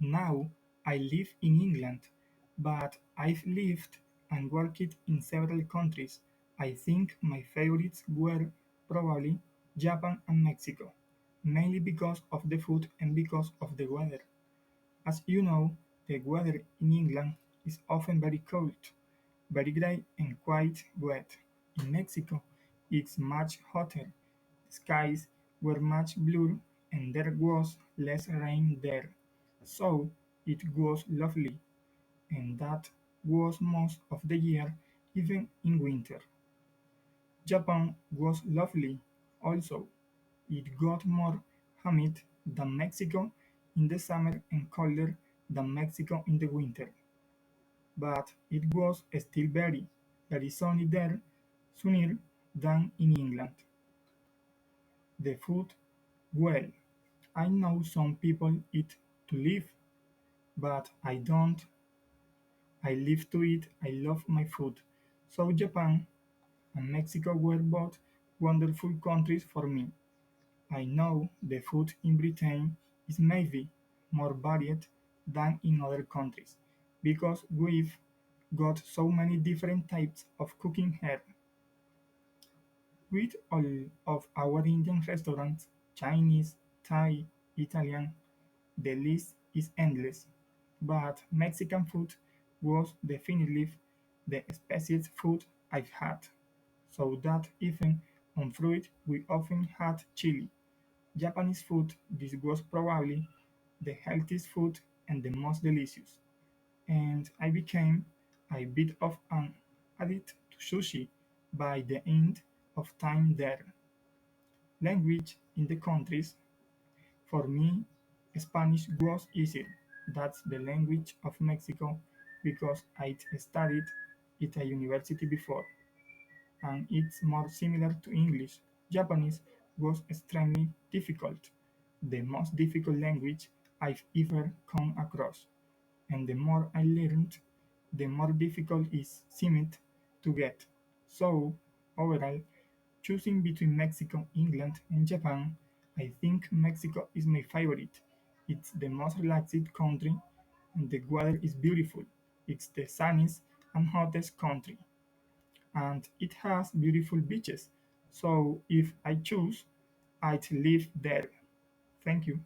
Now I live in England, but I've lived and worked in several countries. I think my favorites were probably Japan and Mexico, mainly because of the food and because of the weather. As you know, the weather in England is often very cold, very dry and quite wet. In Mexico, it's much hotter. The skies were much bluer and there was less rain there. So it was lovely, and that was most of the year, even in winter. Japan was lovely also. It got more humid than Mexico in the summer and colder than Mexico in the winter, but it was still very sunny there, sunnier than in England. The food, well, I know some people eat to live, but I don't. I live to eat. I love my food. So Japan and Mexico were both wonderful countries for me. I know the food in Britain is maybe more varied than in other countries because we've got so many different types of cooking here. With all of our Indian restaurants, Chinese, Thai, Italian, the list is endless. But Mexican food was definitely the spiciest food I've had, so that even on fruit we often had chili. Japanese food, this was probably the healthiest food and the most delicious, and I became a bit of an addict to sushi by the end of time there. Language in the countries, for me, Spanish was easier. That's the language of Mexico because I studied at a university before, and it's more similar to English. Japanese was extremely difficult, the most difficult language I've ever come across, and the more I learned, the more difficult it seemed to get. So, overall, choosing between Mexico, England, and Japan, I think Mexico is my favorite. It's the most relaxed country, and the weather is beautiful. It's the sunniest and hottest country, and it has beautiful beaches. So if I choose, I'd live there. Thank you.